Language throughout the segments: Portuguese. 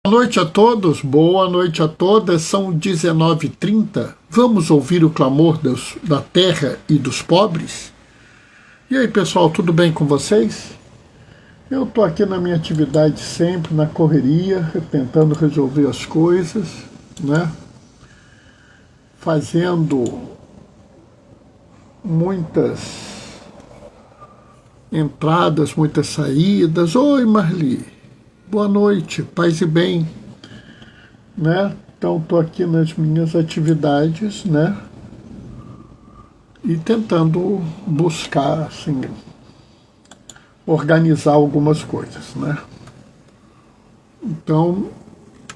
Boa noite a todos, boa noite a todas, são 19h30. Vamos ouvir o clamor da terra e dos pobres? E aí, pessoal, tudo bem com vocês? Eu estou aqui na minha atividade sempre, na correria, tentando resolver as coisas, né? Fazendo muitas entradas, muitas saídas. Oi, Marli. Boa noite, paz e bem, né? Então, estou aqui nas minhas atividades, né? E tentando buscar, assim, organizar algumas coisas, né? Então,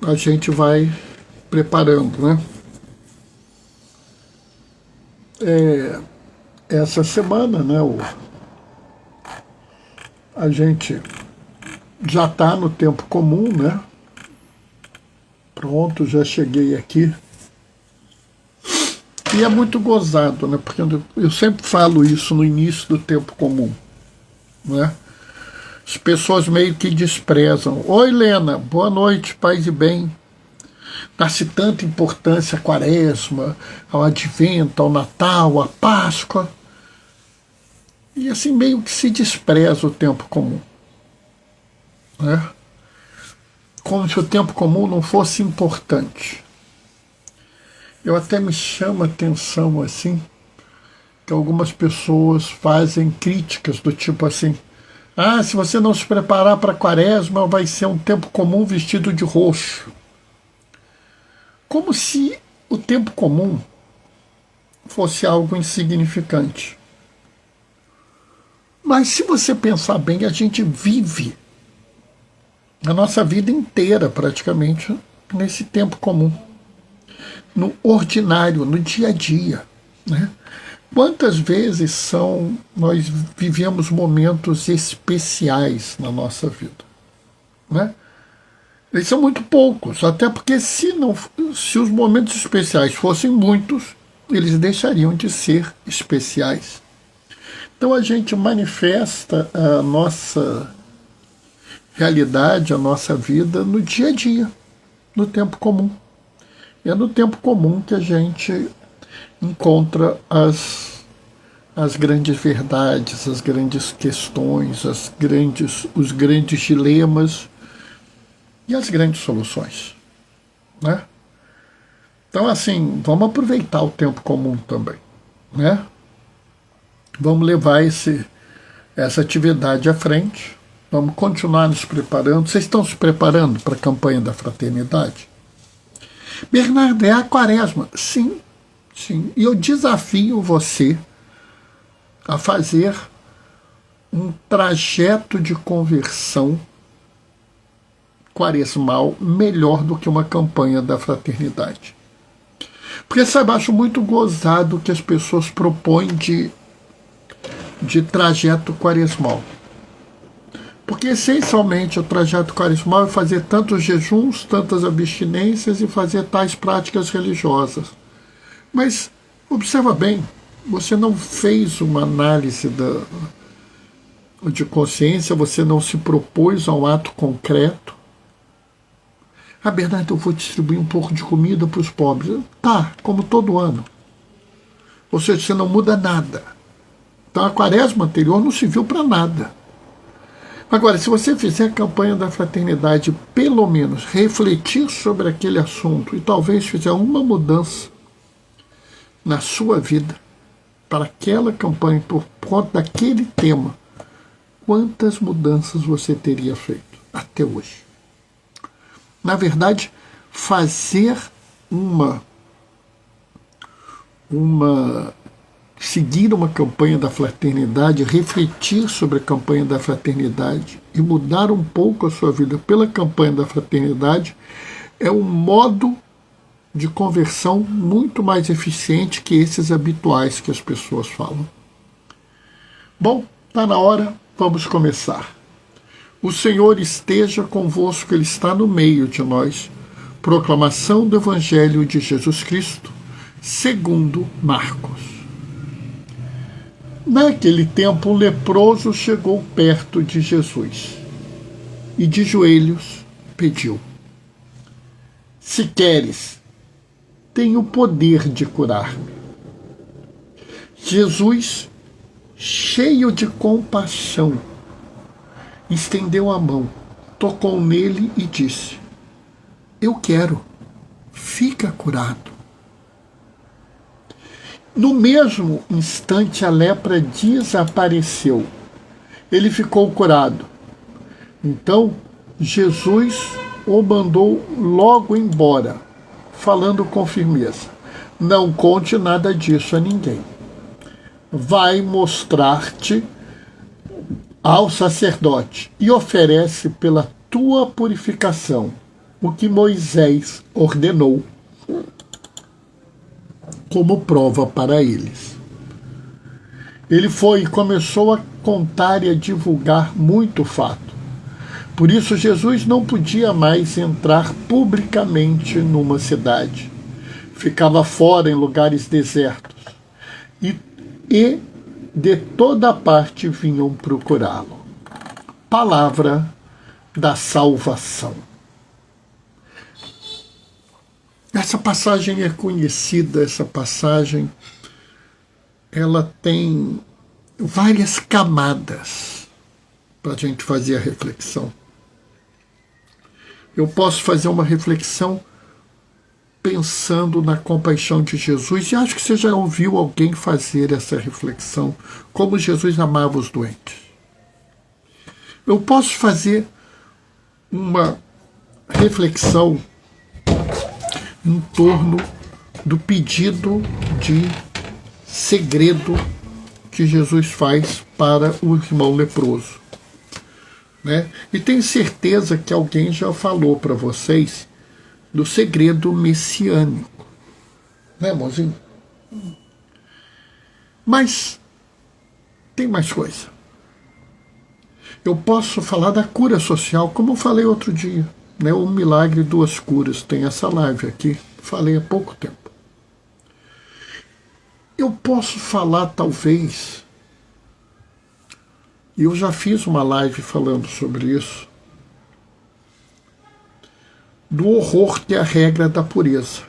a gente vai preparando, né? Essa semana, né? A gente já está no tempo comum, né? Pronto, já cheguei aqui. E é muito gozado, né? Porque eu sempre falo isso no início do tempo comum, né? As pessoas meio que desprezam. Oi, Lena, boa noite, paz e bem. Dá-se tanta importância à Quaresma, ao Advento, ao Natal, à Páscoa. E assim meio que se despreza o tempo comum, né? Como se o tempo comum não fosse importante. Eu até me chamo a atenção assim, que algumas pessoas fazem críticas do tipo assim: ah, se você não se preparar para a Quaresma, vai ser um tempo comum vestido de roxo. Como se o tempo comum fosse algo insignificante. Mas se você pensar bem, a gente vive a nossa vida inteira, praticamente, nesse tempo comum, no ordinário, no dia a dia, né? Quantas vezes nós vivemos momentos especiais na nossa vida, né? Eles são muito poucos, até porque se os momentos especiais fossem muitos, eles deixariam de ser especiais. Então a gente manifesta a nossa realidade, a nossa vida no dia a dia, no tempo comum. E é no tempo comum que a gente encontra as grandes verdades, as grandes questões, os grandes dilemas e as grandes soluções, né? Então, assim, vamos aproveitar o tempo comum também, né? Vamos levar essa atividade à frente. Vamos continuar nos preparando. Vocês estão se preparando para a campanha da fraternidade? Bernardo, é a Quaresma. Sim, sim. E eu desafio você a fazer um trajeto de conversão quaresmal melhor do que uma campanha da fraternidade. Porque, sabe, acho muito gozado que as pessoas propõem de trajeto quaresmal. Porque, essencialmente, o trajeto quaresmal é fazer tantos jejuns, tantas abstinências e fazer tais práticas religiosas. Mas, observa bem, você não fez uma análise de consciência, você não se propôs a um ato concreto. Ah, Bernardo, eu vou distribuir um pouco de comida para os pobres. Tá, como todo ano. Ou seja, você não muda nada. Então, a Quaresma anterior não serviu para nada. Agora, se você fizer a campanha da fraternidade, pelo menos refletir sobre aquele assunto e talvez fizer uma mudança na sua vida para aquela campanha por conta daquele tema, quantas mudanças você teria feito até hoje? Na verdade, fazer seguir uma campanha da fraternidade, refletir sobre a campanha da fraternidade e mudar um pouco a sua vida pela campanha da fraternidade é um modo de conversão muito mais eficiente que esses habituais que as pessoas falam. Bom, está na hora, vamos começar. O Senhor esteja convosco, Ele está no meio de nós. Proclamação do Evangelho de Jesus Cristo, segundo Marcos. Naquele tempo, um leproso chegou perto de Jesus e de joelhos pediu: se queres, tem o poder de curar-me. Jesus, cheio de compaixão, estendeu a mão, tocou nele e disse: eu quero, fica curado. No mesmo instante, a lepra desapareceu. Ele ficou curado. Então, Jesus o mandou logo embora, falando com firmeza: não conte nada disso a ninguém. Vai mostrar-te ao sacerdote e oferece pela tua purificação o que Moisés ordenou como prova para eles. Ele foi e começou a contar e a divulgar muito fato. Por isso Jesus não podia mais entrar publicamente numa cidade. Ficava fora em lugares desertos. E de toda parte vinham procurá-lo. Palavra da salvação. Essa passagem é conhecida, essa passagem ela tem várias camadas para a gente fazer a reflexão. Eu posso fazer uma reflexão pensando na compaixão de Jesus, e acho que você já ouviu alguém fazer essa reflexão, como Jesus amava os doentes. Eu posso fazer uma reflexão em torno do pedido de segredo que Jesus faz para o irmão leproso, né? E tenho certeza que alguém já falou para vocês do segredo messiânico, né, irmãozinho? Mas tem mais coisa. Eu posso falar da cura social, como eu falei outro dia, né? Um milagre, duas curas. Tem essa live aqui, falei há pouco tempo. Eu posso falar, talvez, e eu já fiz uma live falando sobre isso, do horror que é a regra da pureza.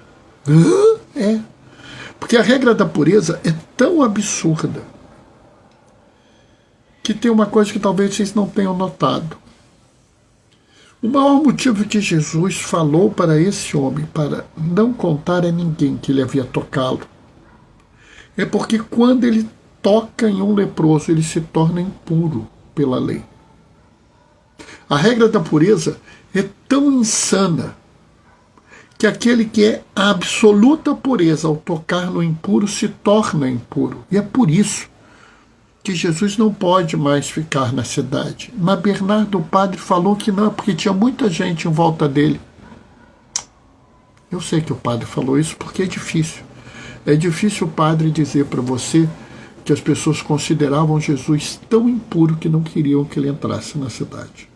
É. Porque a regra da pureza é tão absurda que tem uma coisa que talvez vocês não tenham notado. O maior motivo que Jesus falou para esse homem, para não contar a ninguém que ele havia tocá-lo, é porque quando ele toca em um leproso, ele se torna impuro pela lei. A regra da pureza é tão insana que aquele que é a absoluta pureza ao tocar no impuro se torna impuro. E é por isso que Jesus não pode mais ficar na cidade. Mas Bernardo, o padre, falou que não, porque tinha muita gente em volta dele. Eu sei que o padre falou isso porque é difícil. É difícil o padre dizer para você que as pessoas consideravam Jesus tão impuro que não queriam que ele entrasse na cidade.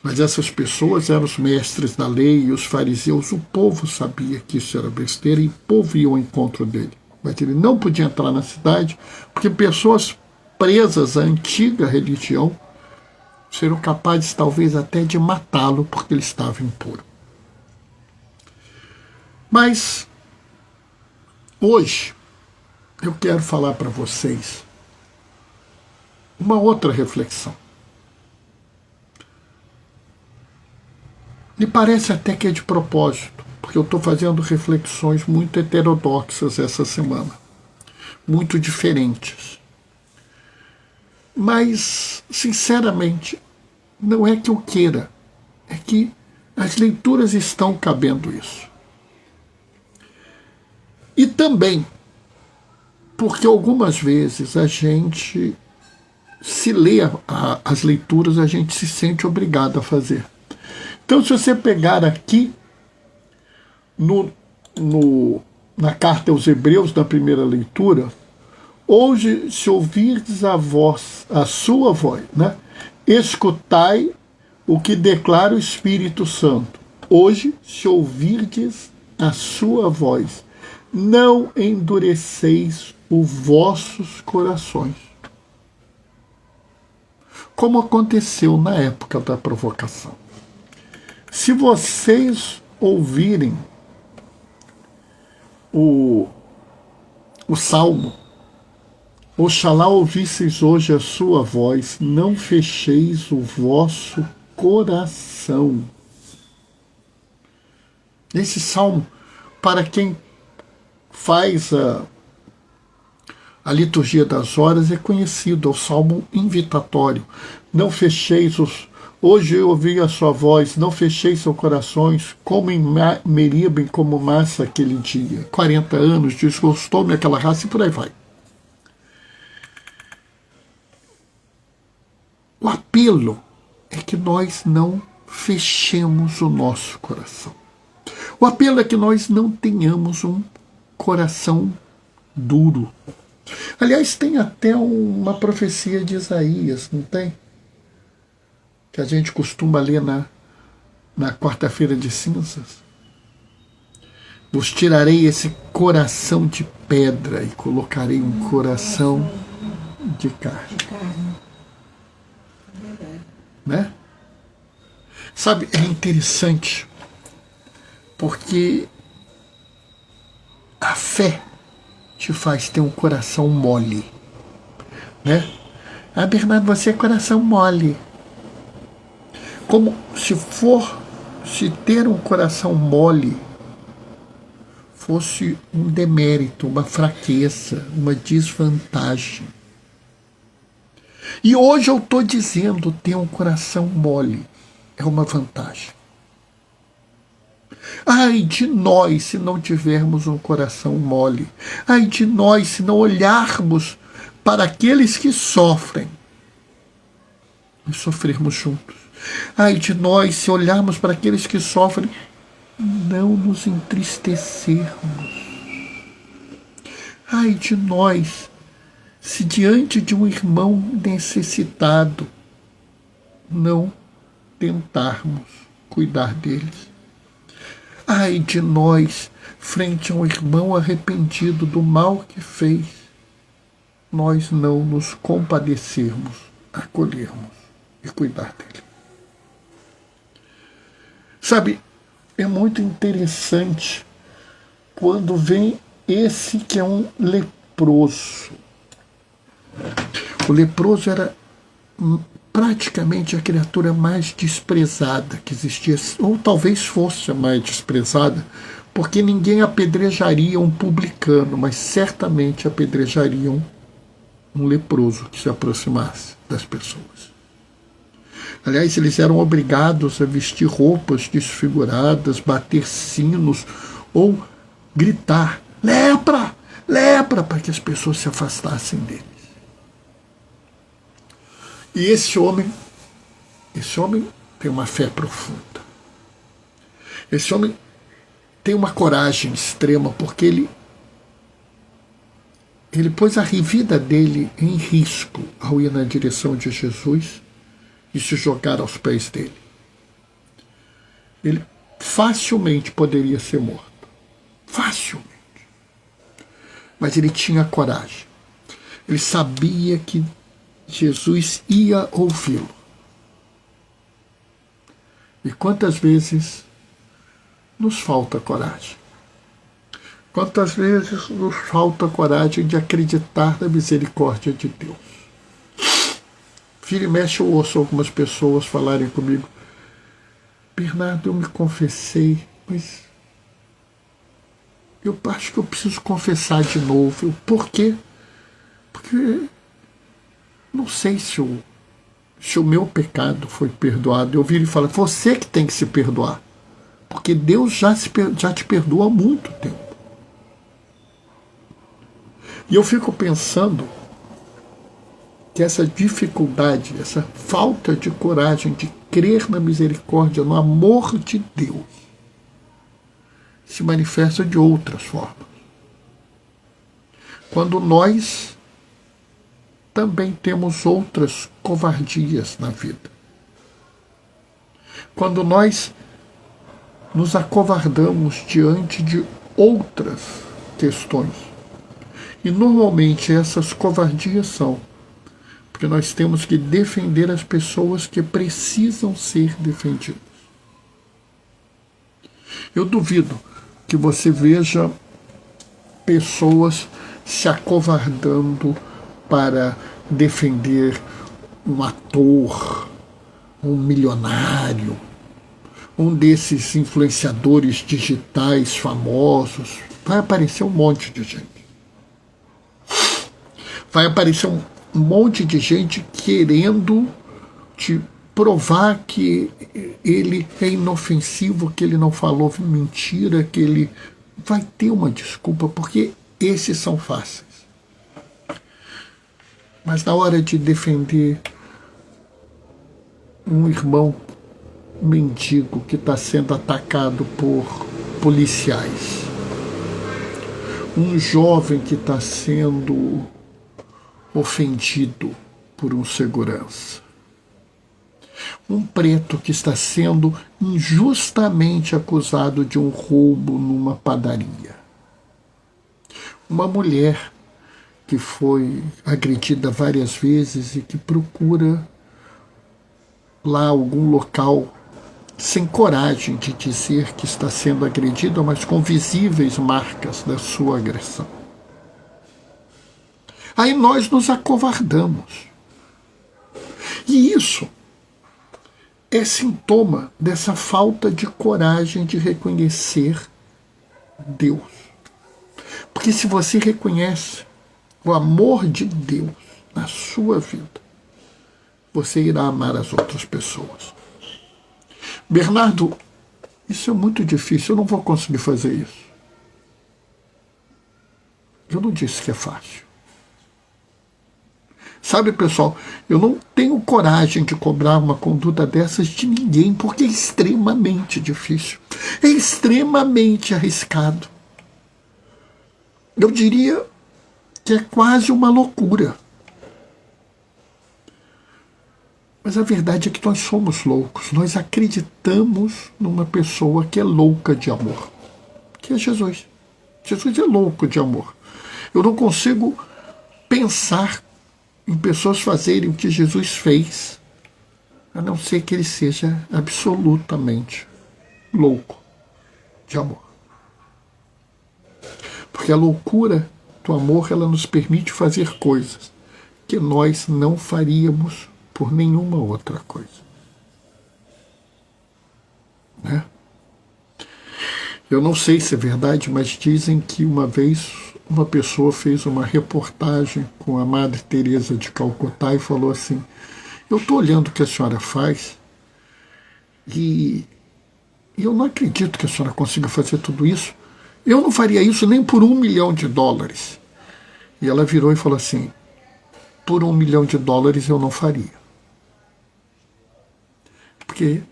Mas essas pessoas eram os mestres da lei e os fariseus. O povo sabia que isso era besteira e o povo ia ao encontro dele. Mas ele não podia entrar na cidade porque pessoas presas à antiga religião seriam capazes talvez até de matá-lo porque ele estava impuro. Mas hoje eu quero falar para vocês uma outra reflexão. Me parece até que é de propósito, porque eu estou fazendo reflexões muito heterodoxas essa semana, muito diferentes. Mas, sinceramente, não é que eu queira, é que as leituras estão cabendo isso. E também porque algumas vezes a gente se lê as leituras, a gente se sente obrigado a fazer. Então, se você pegar aqui na carta aos Hebreus, na primeira leitura, hoje, se ouvirdes a sua voz, né? Escutai o que declara o Espírito Santo. Hoje, se ouvirdes a sua voz, não endureceis os vossos corações. Como aconteceu na época da provocação. Se vocês ouvirem o Salmo, oxalá ouvisseis hoje a sua voz, não fecheis o vosso coração. Esse salmo, para quem faz a liturgia das horas, é conhecido, é o salmo invitatório. Não fecheis os... Hoje eu ouvi a sua voz, não fecheis seus corações, como em Meriba, como massa aquele dia. 40 anos, desgostou-me aquela raça e por aí vai. O apelo é que nós não fechemos o nosso coração. O apelo é que nós não tenhamos um coração duro. Aliás, tem até uma profecia de Isaías, não tem? Que a gente costuma ler na quarta-feira de cinzas. Vos tirarei esse coração de pedra e colocarei um coração de carne. Né? Sabe, é interessante, porque a fé te faz ter um coração mole. Né? Ah, Bernardo, você é coração mole. Como se ter um coração mole fosse um demérito, uma fraqueza, uma desvantagem. E hoje eu estou dizendo, ter um coração mole é uma vantagem. Ai de nós se não tivermos um coração mole. Ai de nós se não olharmos para aqueles que sofrem e sofrermos juntos. Ai de nós se olharmos para aqueles que sofrem, não nos entristecermos. Ai de nós se diante de um irmão necessitado não tentarmos cuidar deles. Ai de nós, frente a um irmão arrependido do mal que fez, nós não nos compadecermos, acolhermos e cuidar dele. Sabe, é muito interessante quando vem esse que é um leproso. O leproso era praticamente a criatura mais desprezada que existia, ou talvez fosse a mais desprezada, porque ninguém apedrejaria um publicano, mas certamente apedrejariam um leproso que se aproximasse das pessoas. Aliás, eles eram obrigados a vestir roupas desfiguradas, bater sinos ou gritar, lepra, lepra, para que as pessoas se afastassem deles. E esse homem tem uma fé profunda. Esse homem tem uma coragem extrema, porque ele pôs a vida dele em risco ao ir na direção de Jesus e se jogar aos pés dele. Ele facilmente poderia ser morto. Facilmente. Mas ele tinha coragem. Ele sabia que Jesus ia ouvi-lo. E quantas vezes nos falta coragem? Quantas vezes nos falta coragem de acreditar na misericórdia de Deus? Vira e mexe, eu ouço algumas pessoas falarem comigo, Bernardo, eu me confessei, mas eu acho que eu preciso confessar de novo. Por quê? Porque não sei se o meu pecado foi perdoado. Eu viro e falo, você que tem que se perdoar, porque Deus já te perdoa há muito tempo. E eu fico pensando que essa dificuldade, essa falta de coragem de crer na misericórdia, no amor de Deus, se manifesta de outras formas. Quando nós também temos outras covardias na vida. Quando nós nos acovardamos diante de outras questões. E normalmente essas covardias são porque nós temos que defender as pessoas que precisam ser defendidas. Eu duvido que você veja pessoas se acovardando para defender um ator, um milionário, um desses influenciadores digitais famosos. Vai aparecer um monte de gente. Vai aparecer um monte de gente querendo te provar que ele é inofensivo, que ele não falou mentira, que ele vai ter uma desculpa, porque esses são fáceis. Mas na hora de defender um irmão mendigo que está sendo atacado por policiais, um jovem que está sendo ofendido por um segurança, um preto que está sendo injustamente acusado de um roubo numa padaria, uma mulher que foi agredida várias vezes e que procura lá algum local sem coragem de dizer que está sendo agredida, mas com visíveis marcas da sua agressão. Aí nós nos acovardamos. E isso é sintoma dessa falta de coragem de reconhecer Deus. Porque se você reconhece o amor de Deus na sua vida, você irá amar as outras pessoas. Bernardo, isso é muito difícil, eu não vou conseguir fazer isso. Eu não disse que é fácil. Sabe, pessoal, eu não tenho coragem de cobrar uma conduta dessas de ninguém, porque é extremamente difícil. É extremamente arriscado. Eu diria que é quase uma loucura. Mas a verdade é que nós somos loucos. Nós acreditamos numa pessoa que é louca de amor, que é Jesus. Jesus é louco de amor. Eu não consigo pensar em pessoas fazerem o que Jesus fez, a não ser que ele seja absolutamente louco de amor. Porque a loucura do amor, ela nos permite fazer coisas que nós não faríamos por nenhuma outra coisa. Né? Eu não sei se é verdade, mas dizem que uma vez uma pessoa fez uma reportagem com a Madre Teresa de Calcutá e falou assim: eu estou olhando o que a senhora faz e eu não acredito que a senhora consiga fazer tudo isso. Eu não faria isso nem por $1 milhão. E ela virou e falou assim: por $1 milhão eu não faria. Porque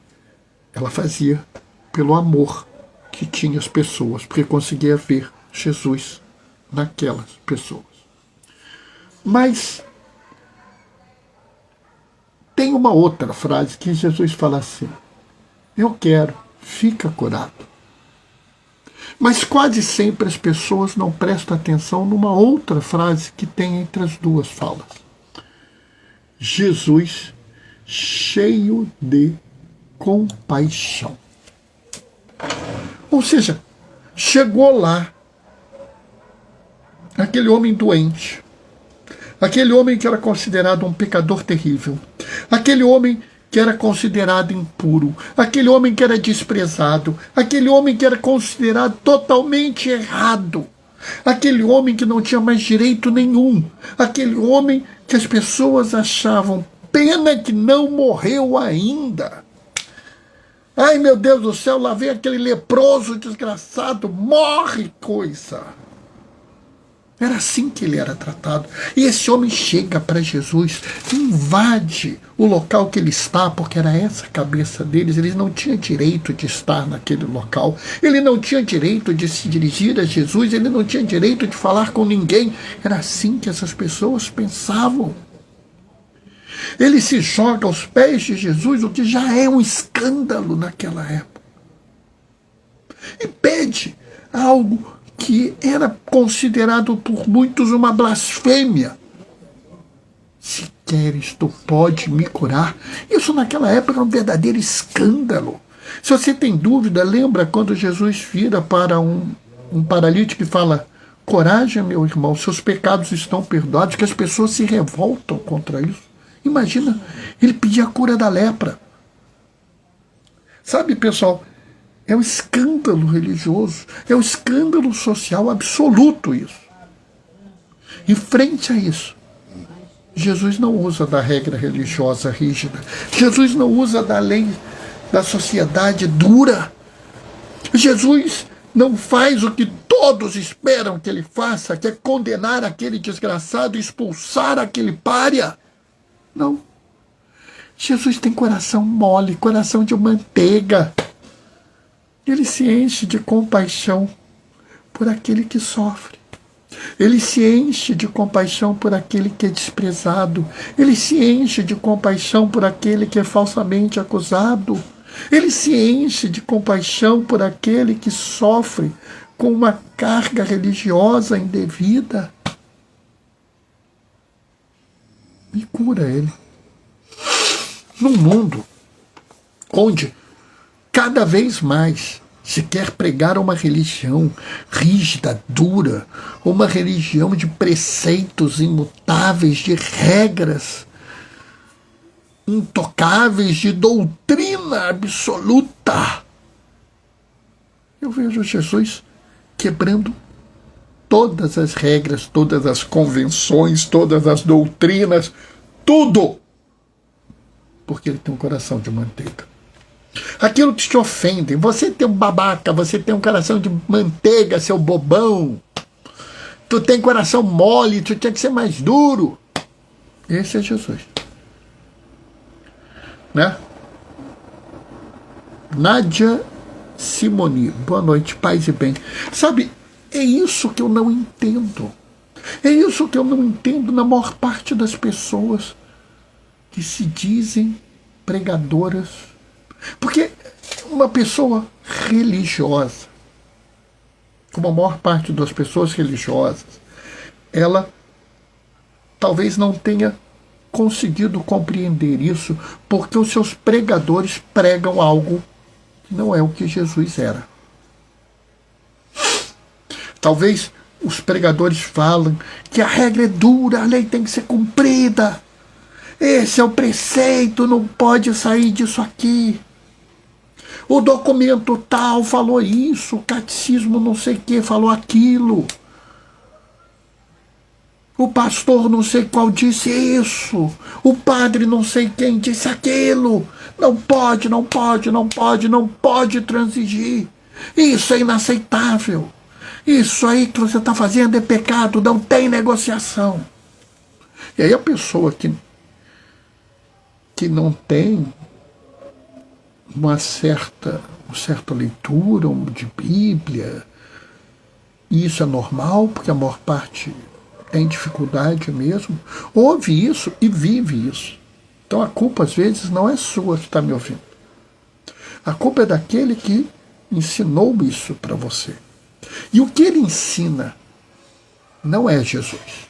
ela fazia pelo amor que tinha as pessoas, porque conseguia ver Jesus naquelas pessoas. Mas tem uma outra frase que Jesus fala assim: eu quero, fica curado. Mas quase sempre as pessoas não prestam atenção numa outra frase que tem entre as duas falas. Jesus, cheio de compaixão. Ou seja, chegou lá aquele homem doente, aquele homem que era considerado um pecador terrível, aquele homem que era considerado impuro, aquele homem que era desprezado, aquele homem que era considerado totalmente errado, aquele homem que não tinha mais direito nenhum, aquele homem que as pessoas achavam pena que não morreu ainda. Ai, meu Deus do céu, lá vem aquele leproso desgraçado, morre, coisa. Era assim que ele era tratado. E esse homem chega para Jesus, invade o local que ele está, porque era essa a cabeça deles. Eles não tinham direito de estar naquele local. Ele não tinha direito de se dirigir a Jesus. Ele não tinha direito de falar com ninguém. Era assim que essas pessoas pensavam. Ele se joga aos pés de Jesus, o que já é um escândalo naquela época. E pede algo que era considerado por muitos uma blasfêmia. Se queres, tu pode me curar. Isso naquela época era um verdadeiro escândalo. Se você tem dúvida, lembra quando Jesus vira para um paralítico e fala: coragem, meu irmão, seus pecados estão perdoados, que as pessoas se revoltam contra isso. Imagina, ele pedia a cura da lepra. Sabe, pessoal, é um escândalo religioso, é um escândalo social absoluto isso. E frente a isso, Jesus não usa da regra religiosa rígida. Jesus não usa da lei da sociedade dura. Jesus não faz o que todos esperam que ele faça, que é condenar aquele desgraçado, expulsar aquele pária. Não. Jesus tem coração mole, coração de manteiga. Ele se enche de compaixão por aquele que sofre. Ele se enche de compaixão por aquele que é desprezado. Ele se enche de compaixão por aquele que é falsamente acusado. Ele se enche de compaixão por aquele que sofre com uma carga religiosa indevida. E cura ele. Num mundo onde cada vez mais se quer pregar uma religião rígida, dura, uma religião de preceitos imutáveis, de regras intocáveis, de doutrina absoluta. Eu vejo Jesus quebrando todas as regras, todas as convenções, todas as doutrinas, tudo, porque ele tem um coração de manteiga. Aquilo que te ofende, você tem um babaca, você tem um coração de manteiga, seu bobão, tu tem coração mole, tu tinha que ser mais duro. Esse é Jesus, né? Nádia Simoni, boa noite, paz e bem. Sabe, é isso que eu não entendo. É isso que eu não entendo na maior parte das pessoas que se dizem pregadoras. Porque uma pessoa religiosa, como a maior parte das pessoas religiosas, ela talvez não tenha conseguido compreender isso, porque os seus pregadores pregam algo que não é o que Jesus era. Talvez os pregadores falam que a regra é dura, a lei tem que ser cumprida. Esse é o preceito, não pode sair disso aqui. O documento tal falou isso, o catecismo não sei o que falou aquilo. O pastor não sei qual disse isso, o padre não sei quem disse aquilo. Não pode, não pode, não pode, não pode transigir. Isso é inaceitável. Isso aí que você está fazendo é pecado, não tem negociação. E aí a pessoa que não tem uma certa leitura de Bíblia, e isso é normal, porque a maior parte tem dificuldade mesmo, ouve isso e vive isso. Então a culpa às vezes não é sua que está me ouvindo. A culpa é daquele que ensinou isso para você. E o que ele ensina não é Jesus.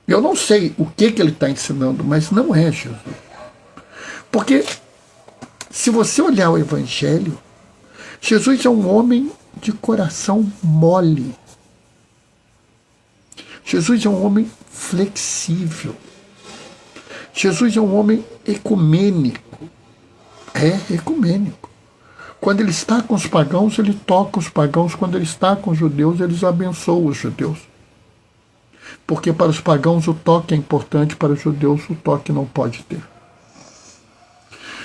Eu não sei o que ele está ensinando, mas não é Jesus. Porque se você olhar o Evangelho, Jesus é um homem de coração mole. Jesus é um homem flexível. Jesus é um homem ecumênico. É ecumênico. Quando ele está com os pagãos, ele toca os pagãos. Quando ele está com os judeus, ele abençoa os judeus. Porque para os pagãos o toque é importante, para os judeus o toque não pode ter.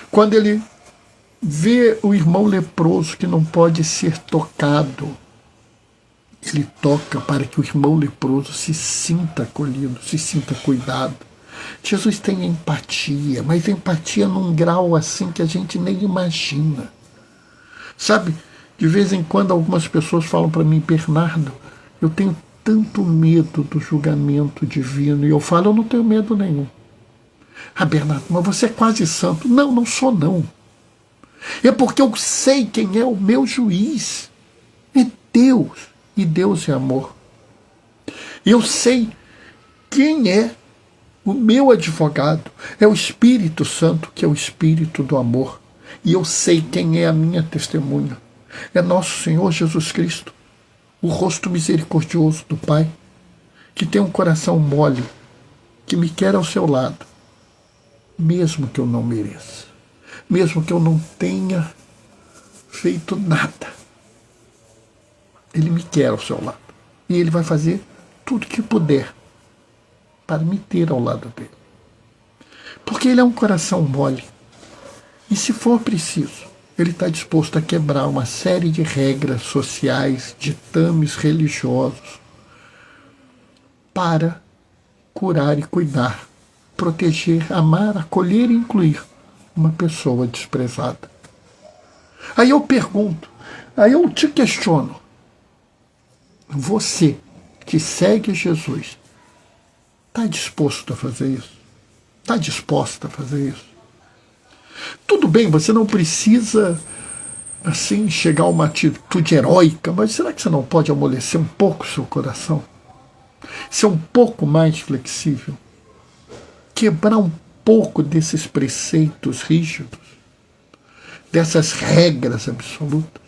Quando ele vê o irmão leproso que não pode ser tocado, ele toca para que o irmão leproso se sinta acolhido, se sinta cuidado. Jesus tem empatia, mas empatia num grau assim que a gente nem imagina. Sabe, de vez em quando algumas pessoas falam para mim: Bernardo, eu tenho tanto medo do julgamento divino. E eu falo: eu não tenho medo nenhum. Ah, Bernardo, mas você é quase santo. Não, não sou não. É porque eu sei quem é o meu juiz. É Deus. E Deus é amor. Eu sei quem é o meu advogado. É o Espírito Santo, que é o Espírito do amor. E eu sei quem é a minha testemunha. É nosso Senhor Jesus Cristo, o rosto misericordioso do Pai, que tem um coração mole, que me quer ao seu lado, mesmo que eu não mereça, mesmo que eu não tenha feito nada. Ele me quer ao seu lado. E Ele vai fazer tudo que puder para me ter ao lado dele. Porque Ele é um coração mole. E se for preciso, Ele está disposto a quebrar uma série de regras sociais, ditames religiosos, para curar e cuidar, proteger, amar, acolher e incluir uma pessoa desprezada. Aí eu pergunto, aí eu te questiono, você que segue Jesus, está disposto a fazer isso? Está disposta a fazer isso? Tudo bem, você não precisa assim chegar a uma atitude heróica, mas será que você não pode amolecer um pouco o seu coração? Ser um pouco mais flexível? Quebrar um pouco desses preceitos rígidos, dessas regras absolutas,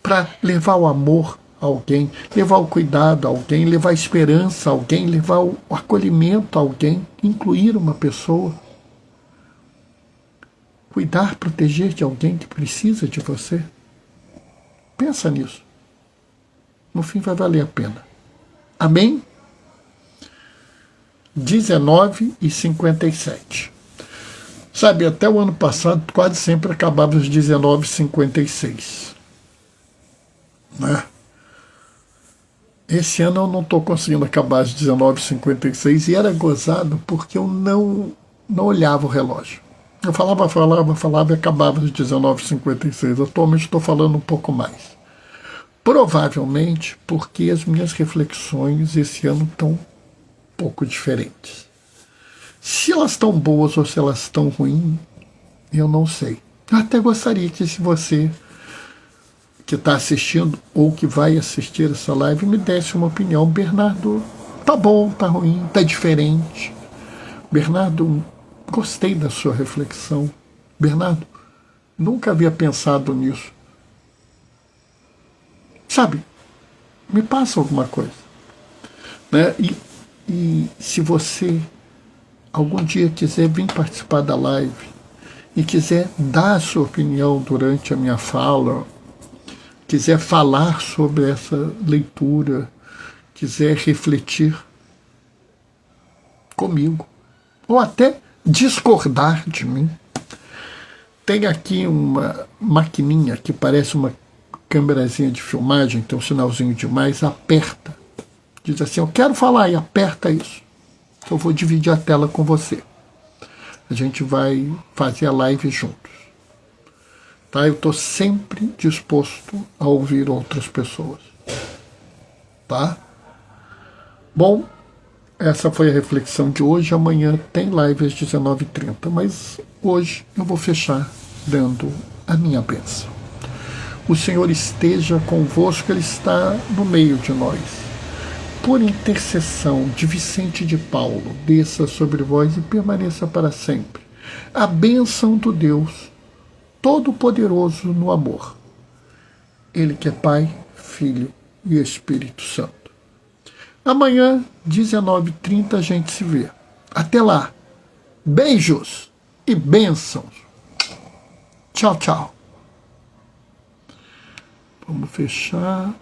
para levar o amor a alguém, levar o cuidado a alguém, levar a esperança a alguém, levar o acolhimento a alguém, incluir uma pessoa, cuidar, proteger de alguém que precisa de você. Pensa nisso. No fim vai valer a pena. Amém? 19h57. Sabe, até o ano passado quase sempre acabava às 19h56. Né? Esse ano eu não estou conseguindo acabar às 19h56 e era gozado porque eu não olhava o relógio. Eu falava e acabava às 19h56. Atualmente estou falando um pouco mais. Provavelmente porque as minhas reflexões esse ano estão um pouco diferentes. Se elas estão boas ou se elas estão ruins, eu não sei. Eu até gostaria que, se você que está assistindo ou que vai assistir essa live me desse uma opinião. Bernardo, tá bom, tá ruim, tá diferente. Bernardo, gostei da sua reflexão. Bernardo, nunca havia pensado nisso. Sabe, me passa alguma coisa. Né? E se você algum dia quiser vir participar da live e quiser dar a sua opinião durante a minha fala, quiser falar sobre essa leitura, quiser refletir comigo, ou até discordar de mim, tem aqui uma maquininha que parece uma câmerazinha de filmagem, tem um sinalzinho de mais, aperta. Diz assim, eu quero falar, e aperta isso. Então eu vou dividir a tela com você. A gente vai fazer a live juntos. Tá? Eu estou sempre disposto a ouvir outras pessoas. Tá? Bom, essa foi a reflexão de hoje. Amanhã tem live às 19h30, mas hoje eu vou fechar dando a minha bênção. O Senhor esteja convosco, Ele está no meio de nós. Por intercessão de Vicente de Paulo, desça sobre vós e permaneça para sempre a bênção do Deus Todo-Poderoso no amor. Ele que é Pai, Filho e Espírito Santo. Amanhã, 19h30, a gente se vê. Até lá. Beijos e bênçãos. Tchau, tchau. Vamos fechar.